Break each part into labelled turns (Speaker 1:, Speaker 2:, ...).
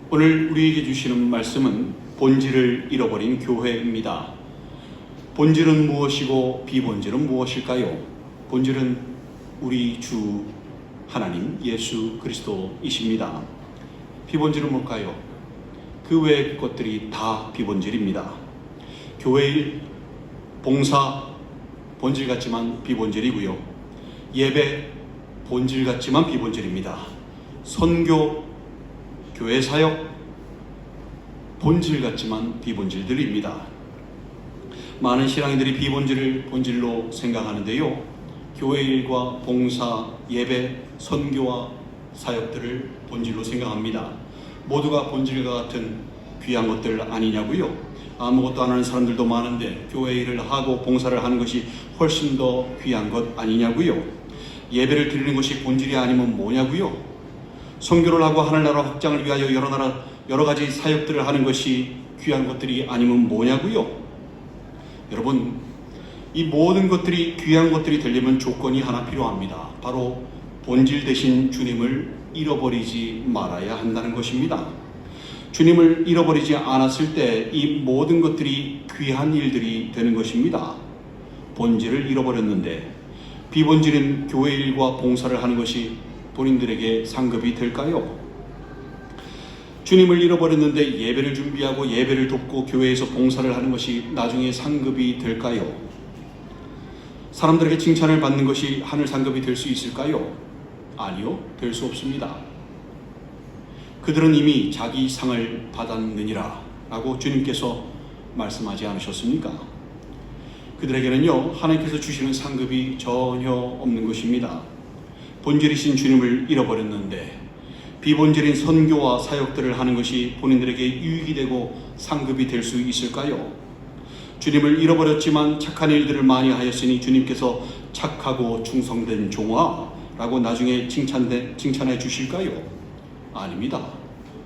Speaker 1: 오늘 우리에게 주시는 말씀은 본질을 잃어버린 교회입니다. 본질은 무엇이고 비본질은 무엇일까요? 본질은 우리 주 하나님 예수 그리스도이십니다. 비본질은 뭘까요? 그 외의 것들이 다 비본질입니다. 교회 일, 봉사 본질 같지만 비본질이고요. 예배 본질 같지만 비본질입니다. 선교, 교회 사역 본질 같지만 비본질들입니다. 많은 신앙인들이 비본질을 본질로 생각하는데요. 교회 일과 봉사, 예배, 선교와 사역들을 본질로 생각합니다. 모두가 본질과 같은 귀한 것들 아니냐고요? 아무것도 안 하는 사람들도 많은데 교회 일을 하고 봉사를 하는 것이 훨씬 더 귀한 것 아니냐고요? 예배를 드리는 것이 본질이 아니면 뭐냐고요? 선교를 하고 하늘나라 확장을 위하여 여러 가지 사역들을 하는 것이 귀한 것들이 아니면 뭐냐고요? 여러분, 이 모든 것들이 귀한 것들이 되려면 조건이 하나 필요합니다. 바로 본질 대신 주님을 잃어버리지 말아야 한다는 것입니다. 주님을 잃어버리지 않았을 때 이 모든 것들이 귀한 일들이 되는 것입니다. 본질을 잃어버렸는데 비본질인 교회 일과 봉사를 하는 것이 본인들에게 상급이 될까요? 주님을 잃어버렸는데 예배를 준비하고 예배를 돕고 교회에서 봉사를 하는 것이 나중에 상급이 될까요? 사람들에게 칭찬을 받는 것이 하늘 상급이 될 수 있을까요? 아니요, 될 수 없습니다. 그들은 이미 자기 상을 받았느니라 라고 주님께서 말씀하지 않으셨습니까? 그들에게는요, 하나님께서 주시는 상급이 전혀 없는 것입니다. 본질이신 주님을 잃어버렸는데 비본질인 선교와 사역들을 하는 것이 본인들에게 유익이 되고 상급이 될 수 있을까요? 주님을 잃어버렸지만 착한 일들을 많이 하였으니 주님께서 착하고 충성된 종아 라고 나중에 칭찬해 주실까요? 아닙니다.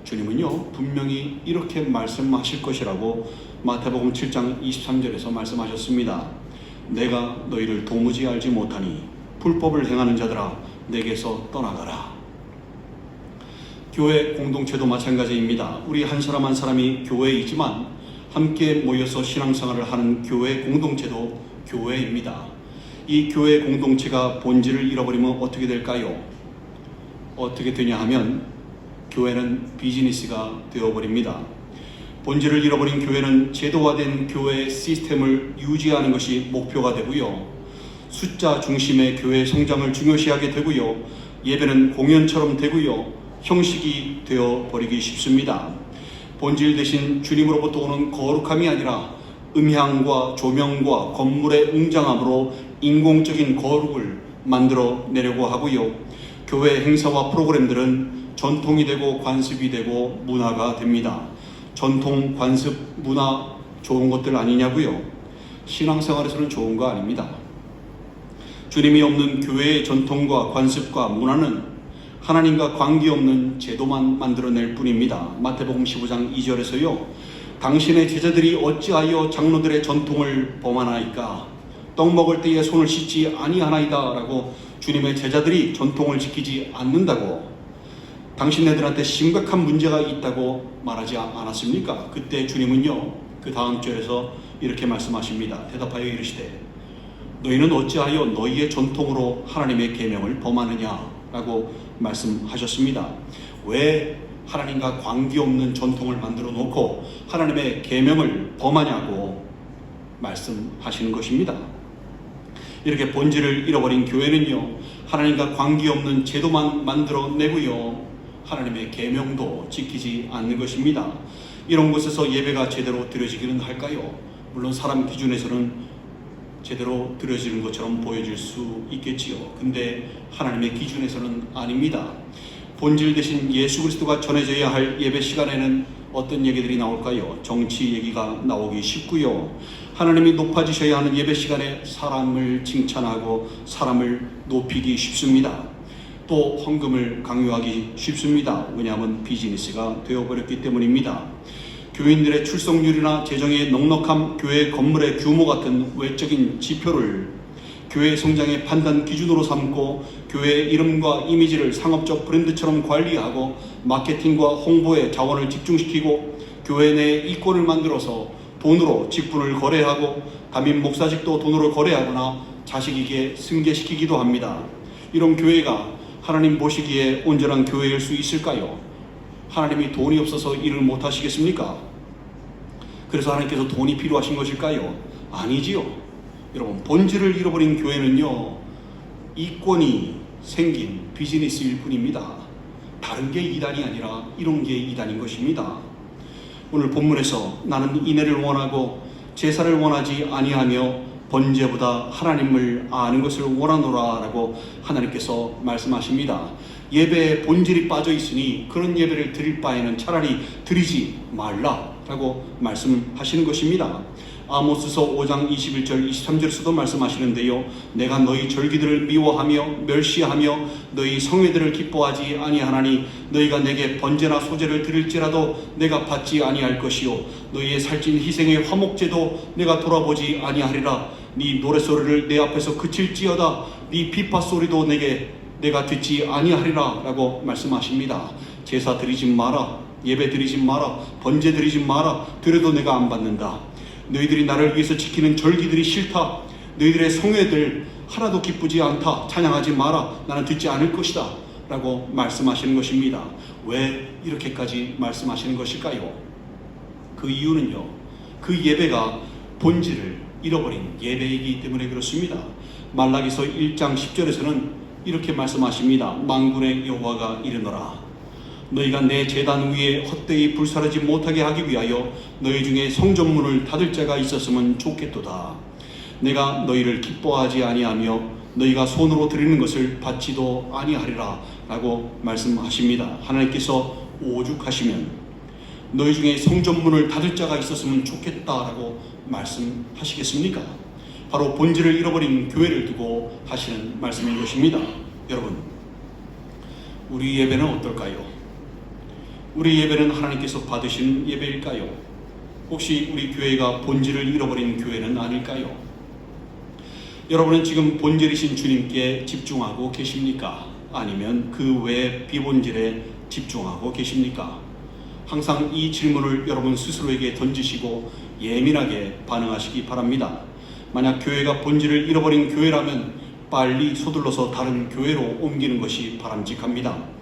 Speaker 1: 주님은요, 분명히 이렇게 말씀하실 것이라고 마태복음 7장 23절에서 말씀하셨습니다. 내가 너희를 도무지 알지 못하니 불법을 행하는 자들아 내게서 떠나가라. 교회 공동체도 마찬가지입니다. 우리 한 사람 한 사람이 교회이지만 함께 모여서 신앙생활을 하는 교회 공동체도 교회입니다. 이 교회 공동체가 본질을 잃어버리면 어떻게 될까요? 어떻게 되냐 하면 교회는 비즈니스가 되어버립니다. 본질을 잃어버린 교회는 제도화된 교회 시스템을 유지하는 것이 목표가 되고요. 숫자 중심의 교회 성장을 중요시하게 되고요. 예배는 공연처럼 되고요. 형식이 되어버리기 쉽습니다. 본질 대신 주님으로부터 오는 거룩함이 아니라 음향과 조명과 건물의 웅장함으로 인공적인 거룩을 만들어내려고 하고요. 교회 행사와 프로그램들은 전통이 되고 관습이 되고 문화가 됩니다. 전통, 관습, 문화 좋은 것들 아니냐고요? 신앙생활에서는 좋은 거 아닙니다. 주님이 없는 교회의 전통과 관습과 문화는 하나님과 관계없는 제도만 만들어낼 뿐입니다. 마태복음 15장 2절에서요. 당신의 제자들이 어찌하여 장로들의 전통을 범하나이까? 떡 먹을 때에 손을 씻지 아니하나이다 라고 주님의 제자들이 전통을 지키지 않는다고 당신네들한테 심각한 문제가 있다고 말하지 않았습니까? 그때 주님은요, 그 다음 절에서 이렇게 말씀하십니다. 대답하여 이르시되 너희는 어찌하여 너희의 전통으로 하나님의 계명을 범하느냐 라고 말씀하셨습니다. 왜 하나님과 관계없는 전통을 만들어 놓고 하나님의 계명을 범하냐고 말씀하시는 것입니다. 이렇게 본질을 잃어버린 교회는요, 하나님과 관계없는 제도만 만들어내고요, 하나님의 계명도 지키지 않는 것입니다. 이런 곳에서 예배가 제대로 드려지기는 할까요? 물론 사람 기준에서는 제대로 드려지는 것처럼 보여질 수 있겠지요. 근데 하나님의 기준에서는 아닙니다. 본질 대신 예수 그리스도가 전해져야 할 예배 시간에는 어떤 얘기들이 나올까요? 정치 얘기가 나오기 쉽고요. 하나님이 높아지셔야 하는 예배 시간에 사람을 칭찬하고 사람을 높이기 쉽습니다. 또 헌금을 강요하기 쉽습니다. 왜냐하면 비즈니스가 되어버렸기 때문입니다. 교인들의 출석률이나 재정의 넉넉함, 교회 건물의 규모 같은 외적인 지표를 교회 성장의 판단 기준으로 삼고 교회의 이름과 이미지를 상업적 브랜드처럼 관리하고 마케팅과 홍보에 자원을 집중시키고 교회 내 이권을 만들어서 돈으로 직분을 거래하고 담임 목사직도 돈으로 거래하거나 자식에게 승계시키기도 합니다. 이런 교회가 하나님 보시기에 온전한 교회일 수 있을까요? 하나님이 돈이 없어서 일을 못 하시겠습니까? 그래서 하나님께서 돈이 필요하신 것일까요? 아니지요. 여러분, 본질을 잃어버린 교회는요, 이권이 생긴 비즈니스일 뿐입니다. 다른 게 이단이 아니라 이런 게 이단인 것입니다. 오늘 본문에서 나는 인애를 원하고 제사를 원하지 아니하며 번제보다 하나님을 아는 것을 원하노라 라고 하나님께서 말씀하십니다. 예배에 본질이 빠져 있으니 그런 예배를 드릴 바에는 차라리 드리지 말라 라고 말씀하시는 것입니다. 아모스서 5장 21절 23절에서도 말씀하시는데요, 내가 너희 절기들을 미워하며 멸시하며 너희 성회들을 기뻐하지 아니하나니 너희가 내게 번제나 소제를 드릴지라도 내가 받지 아니할 것이요 너희의 살찐 희생의 화목제도 내가 돌아보지 아니하리라. 네 노랫소리를 내 앞에서 그칠지어다 네 비파소리도 내가 듣지 아니하리라 라고 말씀하십니다. 제사 드리지 마라, 예배 드리지 마라, 번제 드리지 마라, 드려도 내가 안 받는다. 너희들이 나를 위해서 지키는 절기들이 싫다. 너희들의 성회들 하나도 기쁘지 않다. 찬양하지 마라. 나는 듣지 않을 것이다 라고 말씀하시는 것입니다. 왜 이렇게까지 말씀하시는 것일까요? 그 이유는요, 그 예배가 본질을 잃어버린 예배이기 때문에 그렇습니다. 말라기서 1장 10절에서는 이렇게 말씀하십니다. 만군의 여호와가 이르노라. 너희가 내 제단 위에 헛되이 불사르지 못하게 하기 위하여 너희 중에 성전문을 닫을 자가 있었으면 좋겠도다. 내가 너희를 기뻐하지 아니하며 너희가 손으로 드리는 것을 받지도 아니하리라 라고 말씀하십니다. 하나님께서 오죽하시면 너희 중에 성전문을 닫을 자가 있었으면 좋겠다라고 말씀하시겠습니까? 바로 본질을 잃어버린 교회를 두고 하시는 말씀인 것입니다. 여러분, 우리 예배는 어떨까요? 우리 예배는 하나님께서 받으신 예배일까요? 혹시 우리 교회가 본질을 잃어버린 교회는 아닐까요? 여러분은 지금 본질이신 주님께 집중하고 계십니까? 아니면 그 외 비본질에 집중하고 계십니까? 항상 이 질문을 여러분 스스로에게 던지시고 예민하게 반응하시기 바랍니다. 만약 교회가 본질을 잃어버린 교회라면 빨리 서둘러서 다른 교회로 옮기는 것이 바람직합니다.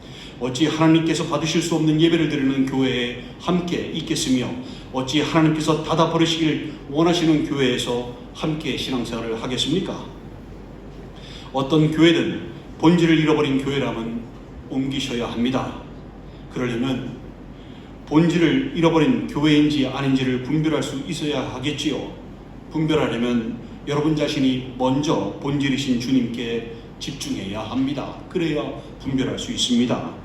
Speaker 1: 어찌 하나님께서 받으실 수 없는 예배를 드리는 교회에 함께 있겠으며 어찌 하나님께서 닫아버리시길 원하시는 교회에서 함께 신앙생활을 하겠습니까? 어떤 교회든 본질을 잃어버린 교회라면 옮기셔야 합니다. 그러려면 본질을 잃어버린 교회인지 아닌지를 분별할 수 있어야 하겠지요. 분별하려면 여러분 자신이 먼저 본질이신 주님께 집중해야 합니다. 그래야 분별할 수 있습니다.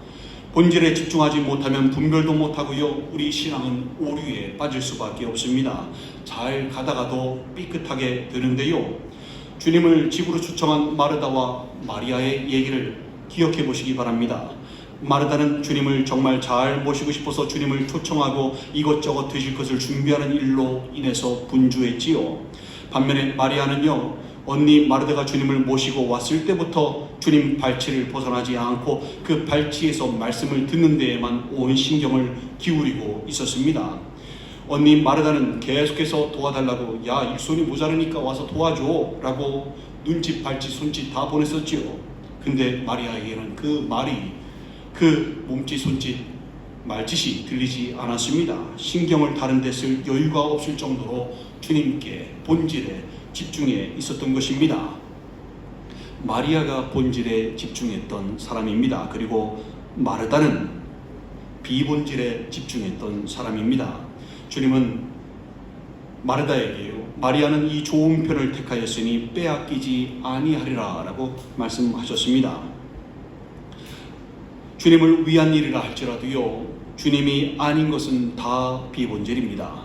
Speaker 1: 본질에 집중하지 못하면 분별도 못하고요, 우리 신앙은 오류에 빠질 수밖에 없습니다. 잘 가다가도 삐끗하게 되는데요, 주님을 집으로 초청한 마르다와 마리아의 얘기를 기억해 보시기 바랍니다. 마르다는 주님을 정말 잘 모시고 싶어서 주님을 초청하고 이것저것 드실 것을 준비하는 일로 인해서 분주했지요. 반면에 마리아는요, 언니 마르다가 주님을 모시고 왔을 때부터 주님 발치를 벗어나지 않고 그 발치에서 말씀을 듣는 데에만 온 신경을 기울이고 있었습니다. 언니 마르다는 계속해서 도와달라고, 야 일손이 모자르니까 와서 도와줘 라고 눈짓 발짓 손짓 다 보냈었지요. 근데 마리아에게는 그 말이, 그 몸짓 손짓 말짓이 들리지 않았습니다. 신경을 다른 데 쓸 여유가 없을 정도로 주님께 본질에 집중해 있었던 것입니다. 마리아가 본질에 집중했던 사람입니다. 그리고 마르다는 비본질에 집중했던 사람입니다. 주님은 마르다에게요, 마리아는 이 좋은 편을 택하였으니 빼앗기지 아니하리라 라고 말씀하셨습니다. 주님을 위한 일이라 할지라도요, 주님이 아닌 것은 다 비본질입니다.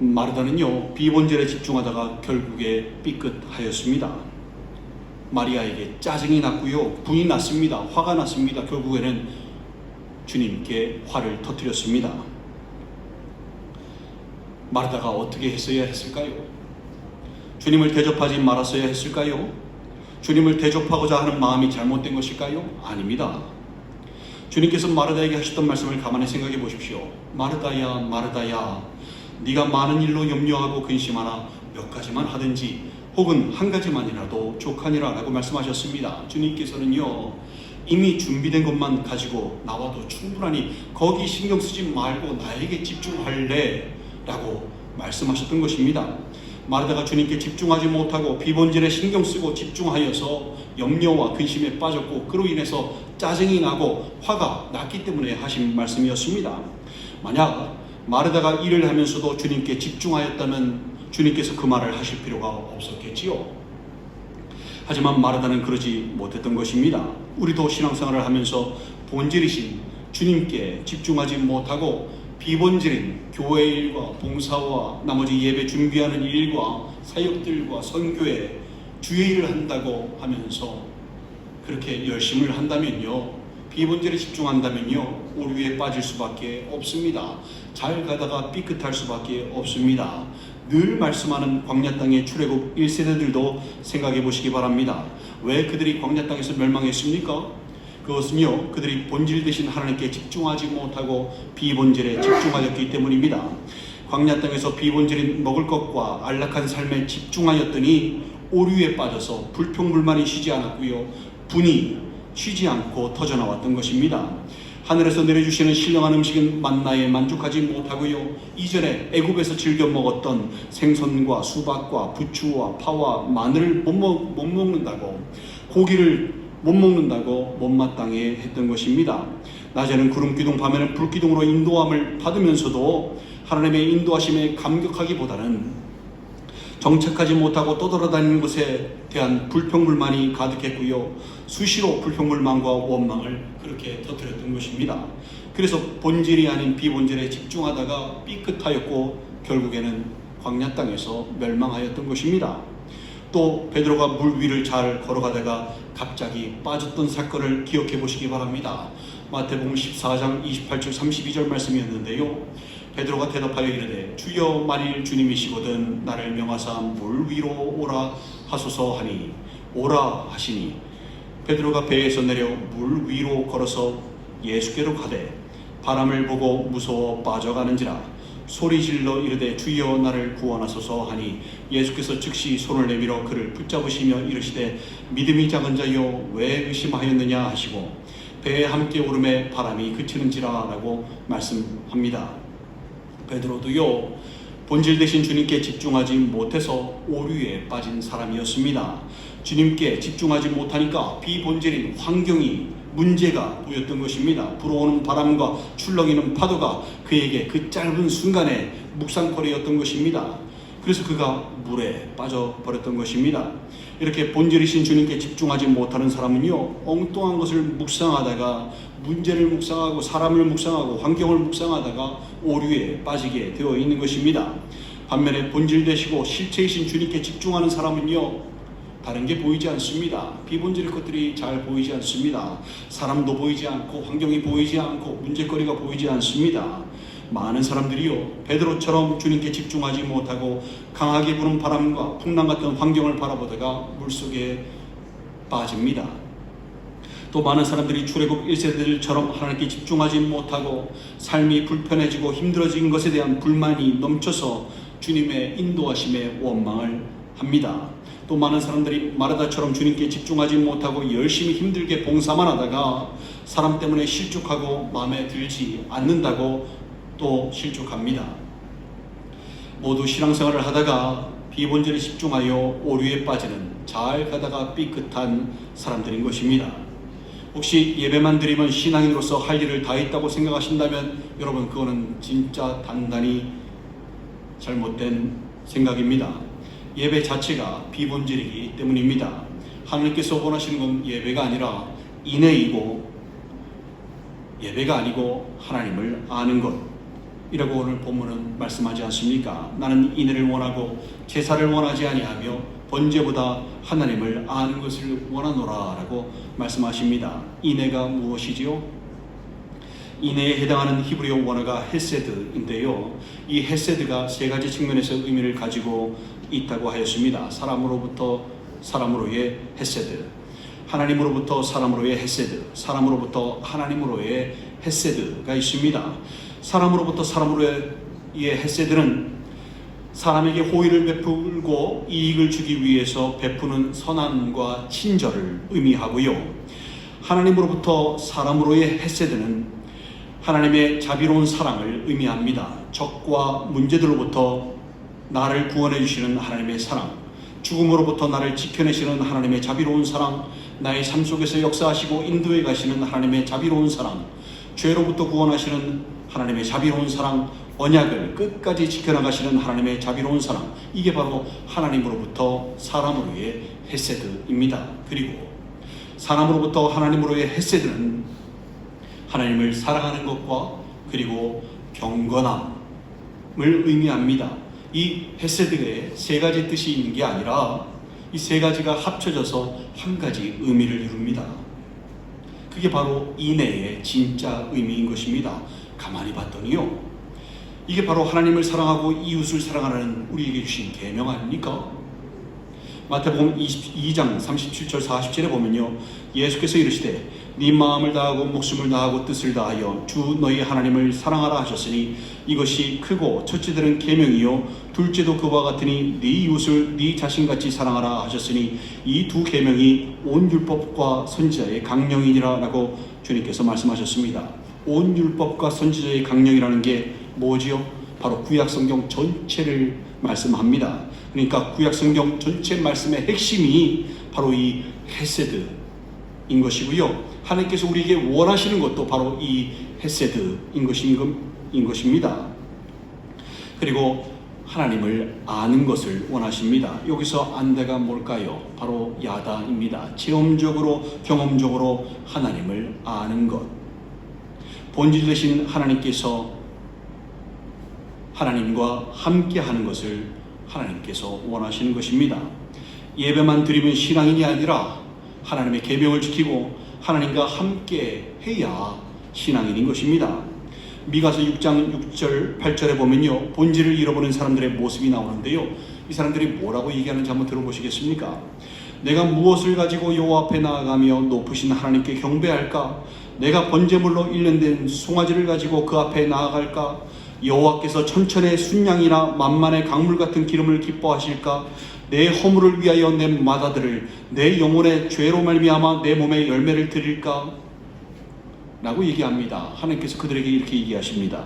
Speaker 1: 마르다는요, 비본질에 집중하다가 결국에 삐끗하였습니다. 마리아에게 짜증이 났고요, 분이 났습니다. 화가 났습니다. 결국에는 주님께 화를 터뜨렸습니다. 마르다가 어떻게 했어야 했을까요? 주님을 대접하지 말았어야 했을까요? 주님을 대접하고자 하는 마음이 잘못된 것일까요? 아닙니다. 주님께서 마르다에게 하셨던 말씀을 가만히 생각해 보십시오. 마르다야, 마르다야, 네가 많은 일로 염려하고 근심하나 몇 가지만 하든지 혹은 한 가지만이라도 족하니라 라고 말씀하셨습니다. 주님께서는요, 이미 준비된 것만 가지고 나와도 충분하니 거기 신경 쓰지 말고 나에게 집중할래 라고 말씀하셨던 것입니다. 마르다가 주님께 집중하지 못하고 비본질에 신경 쓰고 집중하여서 염려와 근심에 빠졌고 그로 인해서 짜증이 나고 화가 났기 때문에 하신 말씀이었습니다. 만약 마르다가 일을 하면서도 주님께 집중하였다면 주님께서 그 말을 하실 필요가 없었겠지요. 하지만 마르다는 그러지 못했던 것입니다. 우리도 신앙생활을 하면서 본질이신 주님께 집중하지 못하고 비본질인 교회 일과 봉사와 나머지 예배 준비하는 일과 사역들과 선교에 주의 일을 한다고 하면서 그렇게 열심을 한다면요, 비본질에 집중한다면요, 오류에 빠질 수밖에 없습니다. 잘 가다가 삐끗할 수밖에 없습니다. 늘 말씀하는 광야 땅의 출애굽 1세대들도 생각해 보시기 바랍니다. 왜 그들이 광야 땅에서 멸망했습니까? 그것은요, 그들이 본질 대신 하나님께 집중하지 못하고 비본질에 집중하였기 때문입니다. 광야 땅에서 비본질인 먹을 것과 안락한 삶에 집중하였더니 오류에 빠져서 불평불만이 쉬지 않았고요, 분이 쉬지 않고 터져나왔던 것입니다. 하늘에서 내려주시는 신령한 음식은 만나에 만족하지 못하고요, 이전에 애굽에서 즐겨 먹었던 생선과 수박과 부추와 파와 마늘을 못 먹는다고, 고기를 못 먹는다고 못마땅해 했던 것입니다. 낮에는 구름기둥, 밤에는 불기둥으로 인도함을 받으면서도 하나님의 인도하심에 감격하기보다는 정착하지 못하고 떠돌아다니는 것에 대한 불평불만이 가득했고요, 수시로 불평불만과 원망을 그렇게 터뜨렸던 것입니다. 그래서 본질이 아닌 비본질에 집중하다가 삐끗하였고 결국에는 광야 땅에서 멸망하였던 것입니다. 또 베드로가 물 위를 잘 걸어가다가 갑자기 빠졌던 사건을 기억해 보시기 바랍니다. 마태복음 14장 28절 32절 말씀이었는데요, 베드로가 대답하여 이르되 주여 만일 주님이시거든 나를 명하사 물 위로 오라 하소서 하니 오라 하시니 베드로가 배에서 내려 물 위로 걸어서 예수께로 가되 바람을 보고 무서워 빠져가는지라 소리질러 이르되 주여 나를 구원하소서 하니 예수께서 즉시 손을 내밀어 그를 붙잡으시며 이르시되 믿음이 작은 자여 왜 의심하였느냐 하시고 배에 함께 오름에 바람이 그치는지라 라고 말씀합니다. 베드로도요, 본질 대신 주님께 집중하지 못해서 오류에 빠진 사람이었습니다. 주님께 집중하지 못하니까 비본질인 환경이 문제가 보였던 것입니다. 불어오는 바람과 출렁이는 파도가 그에게 그 짧은 순간에 묵상거리였던 것입니다. 그래서 그가 물에 빠져버렸던 것입니다. 이렇게 본질이신 주님께 집중하지 못하는 사람은요, 엉뚱한 것을 묵상하다가 문제를 묵상하고 사람을 묵상하고 환경을 묵상하다가 오류에 빠지게 되어 있는 것입니다. 반면에 본질 되시고 실체이신 주님께 집중하는 사람은요, 다른 게 보이지 않습니다. 비본질의 것들이 잘 보이지 않습니다. 사람도 보이지 않고 환경이 보이지 않고 문제거리가 보이지 않습니다. 많은 사람들이요, 베드로처럼 주님께 집중하지 못하고 강하게 부는 바람과 풍랑 같은 환경을 바라보다가 물속에 빠집니다. 또 많은 사람들이 출애굽 1세대들처럼 하나님께 집중하지 못하고 삶이 불편해지고 힘들어진 것에 대한 불만이 넘쳐서 주님의 인도하심에 원망을 합니다. 또 많은 사람들이 마르다처럼 주님께 집중하지 못하고 열심히 힘들게 봉사만 하다가 사람 때문에 실족하고 마음에 들지 않는다고 또 실족합니다. 모두 신앙생활을 하다가 비본질에 집중하여 오류에 빠지는 잘 가다가 삐끗한 사람들인 것입니다. 혹시 예배만 드리면 신앙인으로서 할 일을 다 했다고 생각하신다면 여러분, 그거는 진짜 단단히 잘못된 생각입니다. 예배 자체가 비본질이기 때문입니다. 하나님께서 원하시는 건 예배가 아니라 인애이고 예배가 아니고 하나님을 아는 것이라고 오늘 본문은 말씀하지 않습니까? 나는 인애를 원하고 제사를 원하지 아니하며 번제보다 하나님을 아는 것을 원하노라 라고 말씀하십니다. 인애가 무엇이지요? 인애에 해당하는 히브리어 원어가 헤세드인데요, 이 헤세드가 세 가지 측면에서 의미를 가지고 있다고 하였습니다. 사람으로부터 사람으로의 헤세드, 하나님으로부터 사람으로의 헤세드, 사람으로부터 하나님으로의 헤세드가 있습니다. 사람으로부터 사람으로의 헤세드는 사람에게 호의를 베풀고 이익을 주기 위해서 베푸는 선함과 친절을 의미하고요. 하나님으로부터 사람으로의 헤세드는 하나님의 자비로운 사랑을 의미합니다. 적과 문제들로부터 나를 구원해 주시는 하나님의 사랑, 죽음으로부터 나를 지켜내시는 하나님의 자비로운 사랑, 나의 삶 속에서 역사하시고 인도해 가시는 하나님의 자비로운 사랑, 죄로부터 구원하시는 하나님의 자비로운 사랑, 언약을 끝까지 지켜나가시는 하나님의 자비로운 사랑, 이게 바로 하나님으로부터 사람으로의 헤세드입니다. 그리고 사람으로부터 하나님으로의 헤세드는 하나님을 사랑하는 것과 그리고 경건함을 의미합니다. 이 헤세드에 세 가지 뜻이 있는 게 아니라 이 세 가지가 합쳐져서 한 가지 의미를 이룹니다. 그게 바로 인애의 진짜 의미인 것입니다. 가만히 봤더니요, 이게 바로 하나님을 사랑하고 이웃을 사랑하는 우리에게 주신 계명 아닙니까? 마태복음 22장 37절 40절에 보면요, 예수께서 이르시되 네 마음을 다하고 목숨을 다하고 뜻을 다하여 주 너희 하나님을 사랑하라 하셨으니 이것이 크고 첫째들은 계명이요 둘째도 그와 같으니 네 이웃을 네 자신같이 사랑하라 하셨으니 이 두 계명이 온 율법과 선지자의 강령이니라 라고 주님께서 말씀하셨습니다. 온 율법과 선지자의 강령이라는 게 뭐지요? 바로 구약성경 전체를 말씀합니다. 그러니까 구약성경 전체 말씀의 핵심이 바로 이 헤세드인 것이고요. 하나님께서 우리에게 원하시는 것도 바로 이 헤세드인 것입니다. 그리고 하나님을 아는 것을 원하십니다. 여기서 안다가 뭘까요? 바로 야다입니다. 체험적으로 경험적으로 하나님을 아는 것. 본질 되신 하나님께서 하나님과 함께하는 것을 하나님께서 원하시는 것입니다. 예배만 드리면 신앙인이 아니라 하나님의 계명을 지키고 하나님과 함께 해야 신앙인인 것입니다. 미가서 6장 6절 8절에 보면요, 본질을 잃어버린 사람들의 모습이 나오는데요, 이 사람들이 뭐라고 얘기하는지 한번 들어보시겠습니까? 내가 무엇을 가지고 여호와 앞에 나아가며 높으신 하나님께 경배할까? 내가 번제물로 일련된 송아지를 가지고 그 앞에 나아갈까? 여호와께서 천천의 순양이나 만만의 강물 같은 기름을 기뻐하실까? 내 허물을 위하여 내 마다들을 내 영혼의 죄로 말미암아 내 몸에 열매를 드릴까? 라고 얘기합니다. 하나님께서 그들에게 이렇게 얘기하십니다.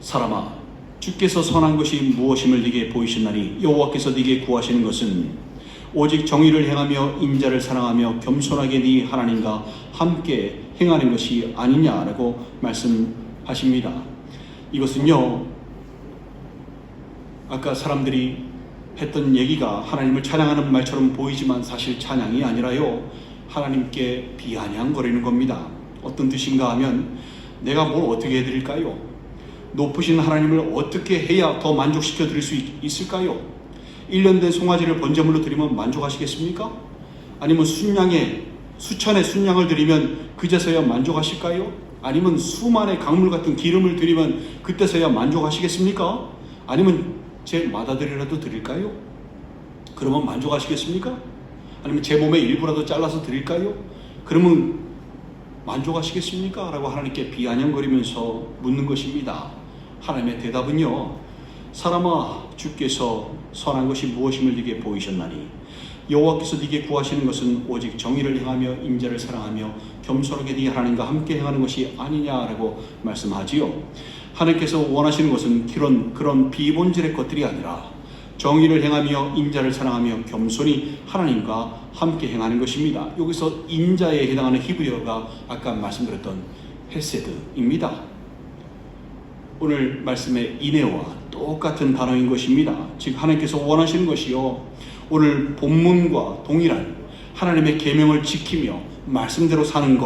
Speaker 1: 사람아, 주께서 선한 것이 무엇임을 네게 보이셨나니 여호와께서 네게 구하시는 것은 오직 정의를 행하며 인자를 사랑하며 겸손하게 네 하나님과 함께 행하는 것이 아니냐라고 말씀하십니다. 이것은요, 아까 사람들이 했던 얘기가 하나님을 찬양하는 말처럼 보이지만 사실 찬양이 아니라요, 하나님께 비아냥거리는 겁니다. 어떤 뜻인가 하면 내가 뭘 어떻게 해드릴까요? 높으신 하나님을 어떻게 해야 더 만족시켜 드릴 수 있을까요? 1년 된 송아지를 번제물로 드리면 만족하시겠습니까? 아니면 수천의 순양을 드리면 그제서야 만족하실까요? 아니면 수만의 강물 같은 기름을 드리면 그때서야 만족하시겠습니까? 아니면 제 마다들이라도 드릴까요? 그러면 만족하시겠습니까? 아니면 제 몸의 일부라도 잘라서 드릴까요? 그러면 만족하시겠습니까? 라고 하나님께 비아냥거리면서 묻는 것입니다. 하나님의 대답은요, 사람아, 주께서 선한 것이 무엇임을 네게 보이셨나니 여호와께서 네게 구하시는 것은 오직 정의를 행하며 인자를 사랑하며 겸손하게 네 하나님과 함께 행하는 것이 아니냐라고 말씀하지요. 하나님께서 원하시는 것은 그런 비본질의 것들이 아니라 정의를 행하며 인자를 사랑하며 겸손히 하나님과 함께 행하는 것입니다. 여기서 인자에 해당하는 히브리어가 아까 말씀드렸던 헤세드입니다. 오늘 말씀의 인애와 똑같은 단어인 것입니다. 즉 하나님께서 원하시는 것이요, 오늘 본문과 동일한 하나님의 계명을 지키며 말씀대로 사는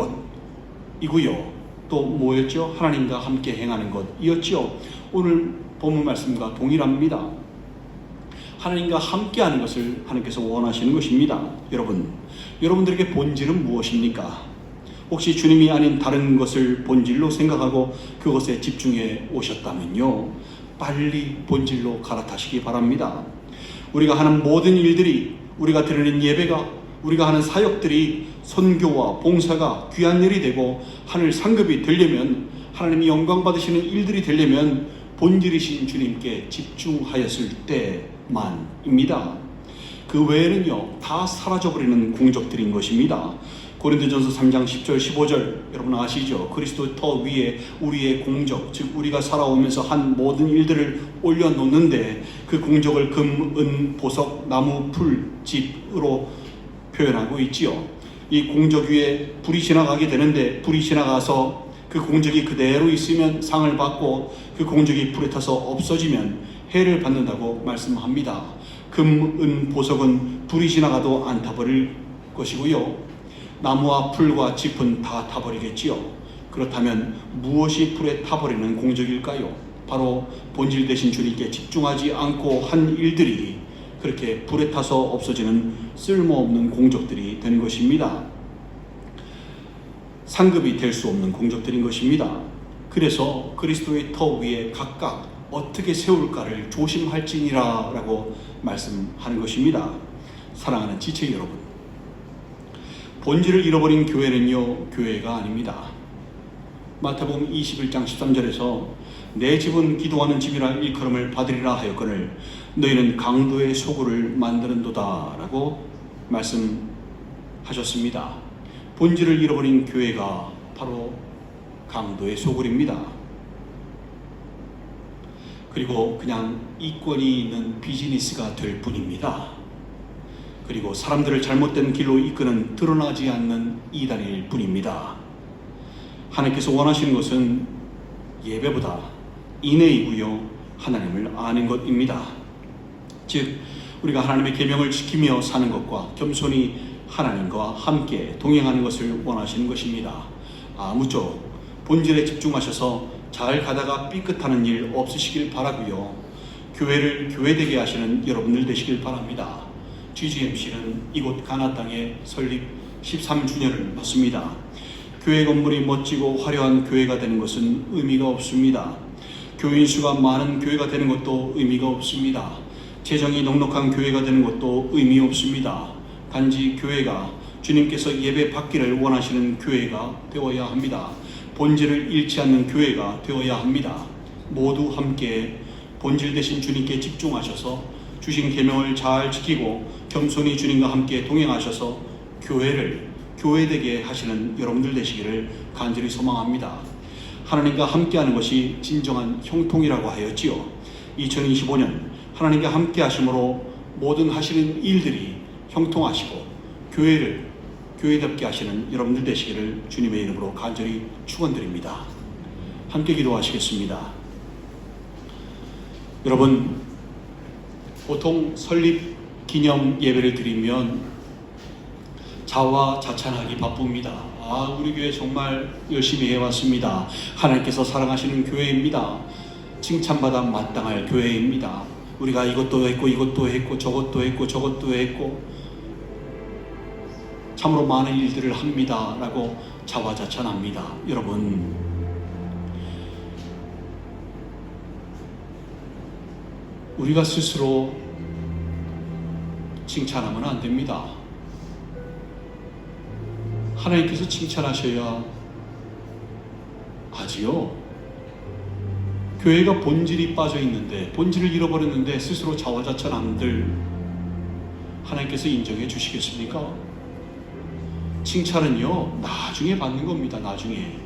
Speaker 1: 것이고요. 또 뭐였죠? 하나님과 함께 행하는 것이었죠. 오늘 본문 말씀과 동일합니다. 하나님과 함께하는 것을 하나님께서 원하시는 것입니다. 여러분들에게 본질은 무엇입니까? 혹시 주님이 아닌 다른 것을 본질로 생각하고 그것에 집중해 오셨다면요, 빨리 본질로 갈아타시기 바랍니다. 우리가 하는 모든 일들이, 우리가 드리는 예배가, 우리가 하는 사역들이 선교와 봉사가 귀한 일이 되고 하늘 상급이 되려면, 하나님이 영광 받으시는 일들이 되려면 본질이신 주님께 집중하였을 때만입니다. 그 외에는요, 다 사라져버리는 공적들인 것입니다. 고린도전서 3장 10절 15절 여러분 아시죠? 그리스도 터 위에 우리의 공적, 즉 우리가 살아오면서 한 모든 일들을 올려놓는데 그 공적을 금, 은, 보석, 나무, 풀, 집으로 표현하고 있지요. 이 공적 위에 불이 지나가게 되는데, 불이 지나가서 그 공적이 그대로 있으면 상을 받고, 그 공적이 불에 타서 없어지면 해를 받는다고 말씀합니다. 금, 은, 보석은 불이 지나가도 안 타버릴 것이고요, 나무와 풀과 짚은 다 타버리겠지요. 그렇다면 무엇이 불에 타버리는 공적일까요? 바로 본질 되신 주님께 집중하지 않고 한 일들이 그렇게 불에 타서 없어지는 쓸모없는 공적들이 된 것입니다. 상급이 될 수 없는 공적들인 것입니다. 그래서 그리스도의 터 위에 각각 어떻게 세울까를 조심할지니라 라고 말씀하는 것입니다. 사랑하는 지체 여러분, 본질을 잃어버린 교회는요, 교회가 아닙니다. 마태복음 21장 13절에서 내 집은 기도하는 집이라 일컬음을 받으리라 하였거늘 너희는 강도의 소굴을 만드는도다 라고 말씀하셨습니다. 본질을 잃어버린 교회가 바로 강도의 소굴입니다. 그리고 그냥 이권이 있는 비즈니스가 될 뿐입니다. 그리고 사람들을 잘못된 길로 이끄는 드러나지 않는 이단일 뿐입니다. 하나님께서 원하시는 것은 예배보다 인내이고요, 하나님을 아는 것입니다. 즉 우리가 하나님의 계명을 지키며 사는 것과 겸손히 하나님과 함께 동행하는 것을 원하시는 것입니다. 아무쪼록 본질에 집중하셔서 잘 가다가 삐끗하는 일 없으시길 바라고요, 교회를 교회되게 하시는 여러분들 되시길 바랍니다. GGMC는 이곳 가나 땅에 설립 13주년을 맞습니다. 교회 건물이 멋지고 화려한 교회가 되는 것은 의미가 없습니다. 교인 수가 많은 교회가 되는 것도 의미가 없습니다. 재정이 넉넉한 교회가 되는 것도 의미 없습니다. 단지 교회가 주님께서 예배 받기를 원하시는 교회가 되어야 합니다. 본질을 잃지 않는 교회가 되어야 합니다. 모두 함께 본질 되신 주님께 집중하셔서 주신 계명을 잘 지키고 겸손히 주님과 함께 동행하셔서 교회를 교회되게 하시는 여러분들 되시기를 간절히 소망합니다. 하나님과 함께하는 것이 진정한 형통이라고 하였지요. 2025년 하나님과 함께 하심으로 모든 하시는 일들이 형통하시고 교회를 교회답게 하시는 여러분들 되시기를 주님의 이름으로 간절히 축원드립니다. 함께 기도하시겠습니다. 여러분, 보통 설립 기념 예배를 드리면 자화자찬하기 바쁩니다. 우리 교회 정말 열심히 해왔습니다. 하나님께서 사랑하시는 교회입니다. 칭찬받아 마땅할 교회입니다. 우리가 이것도 했고 이것도 했고 저것도 했고 저것도 했고 참으로 많은 일들을 합니다 라고 자화자찬합니다. 여러분, 우리가 스스로 칭찬하면 안 됩니다. 하나님께서 칭찬하셔야 하지요. 교회가 본질이 빠져 있는데, 본질을 잃어버렸는데 스스로 자화자찬함들 하나님께서 인정해 주시겠습니까? 칭찬은요, 나중에 받는 겁니다. 나중에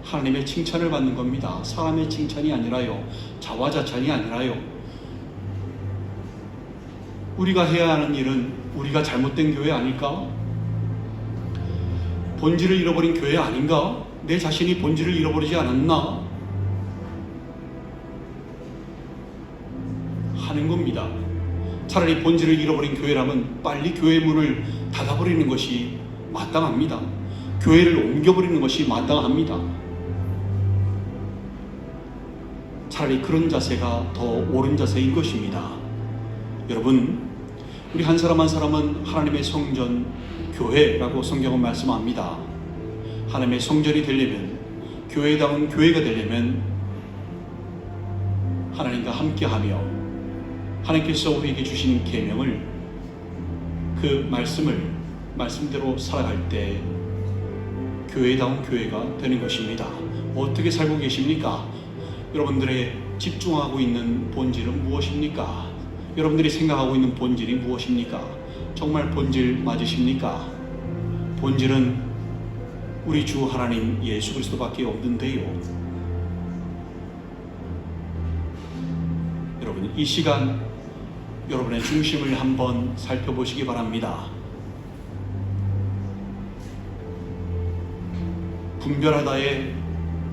Speaker 1: 하나님의 칭찬을 받는 겁니다. 사람의 칭찬이 아니라요, 자화자찬이 아니라요. 우리가 해야 하는 일은 우리가 잘못된 교회 아닐까? 본질을 잃어버린 교회 아닌가? 내 자신이 본질을 잃어버리지 않았나? 하는 겁니다. 차라리 본질을 잃어버린 교회라면 빨리 교회 문을 닫아버리는 것이 마땅합니다. 교회를 옮겨버리는 것이 마땅합니다. 차라리 그런 자세가 더 옳은 자세인 것입니다. 여러분, 우리 한 사람 한 사람은 하나님의 성전, 교회라고 성경은 말씀합니다. 하나님의 성전이 되려면, 교회다운 교회가 되려면 하나님과 함께하며 하나님께서 우리에게 주신 계명을 그 말씀대로 살아갈 때 교회다운 교회가 되는 것입니다. 어떻게 살고 계십니까? 여러분들의 집중하고 있는 본질은 무엇입니까? 여러분들이 생각하고 있는 본질이 무엇입니까? 정말 본질 맞으십니까? 본질은 우리 주 하나님 예수 그리스도밖에 없는데요. 여러분, 이 시간 여러분의 중심을 한번 살펴보시기 바랍니다. 분별하다의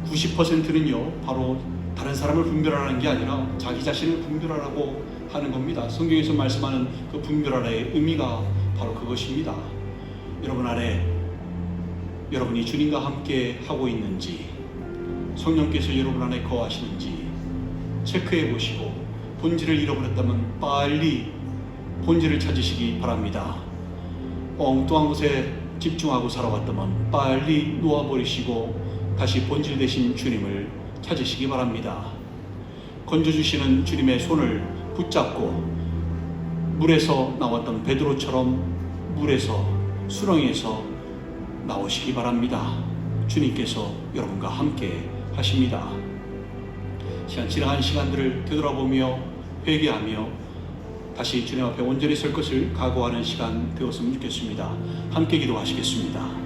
Speaker 1: 90%는요 바로 다른 사람을 분별하라는 게 아니라 자기 자신을 분별하라고 하는 겁니다. 성경에서 말씀하는 그 분별하라의 의미가 바로 그것입니다. 여러분 안에 여러분이 주님과 함께 하고 있는지, 성령께서 여러분 안에 거하시는지 체크해 보시고, 본질을 잃어버렸다면 빨리 본질을 찾으시기 바랍니다. 엉뚱한 것에 집중하고 살아왔다면 빨리 놓아버리시고 다시 본질 되신 주님을 찾으시기 바랍니다. 건져주시는 주님의 손을 붙잡고 물에서 나왔던 베드로처럼 물에서, 수렁에서 나오시기 바랍니다. 주님께서 여러분과 함께 하십니다. 지나간 시간들을 되돌아보며 회개하며 다시 주님 앞에 온전히 설 것을 각오하는 시간 되었으면 좋겠습니다. 함께 기도하시겠습니다.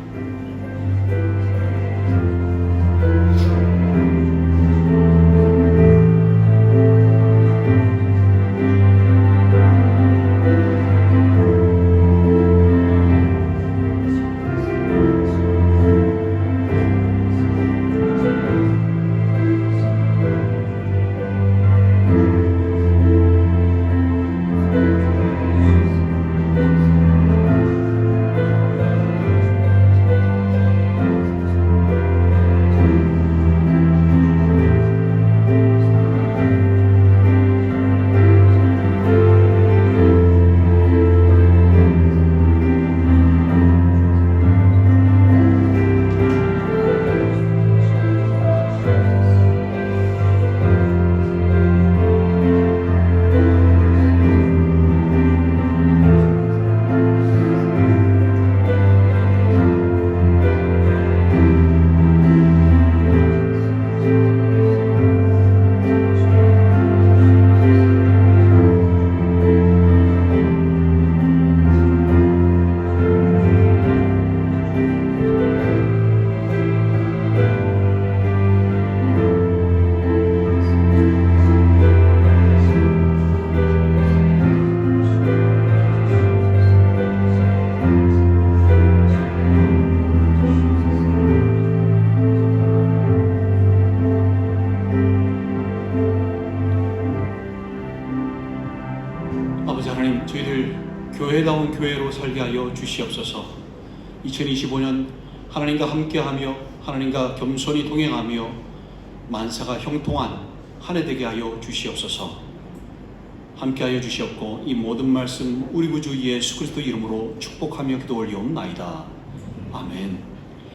Speaker 1: 아버지 하나님, 저희들 교회다운 교회로 살게 하여 주시옵소서. 2025년 하나님과 함께하며 하나님과 겸손히 동행하며 만사가 형통한 한 해 되게 하여 주시옵소서. 함께하여 주시옵고 이 모든 말씀 우리 구주 예수 그리스도 이름으로 축복하며 기도 올리옵나이다. 아멘.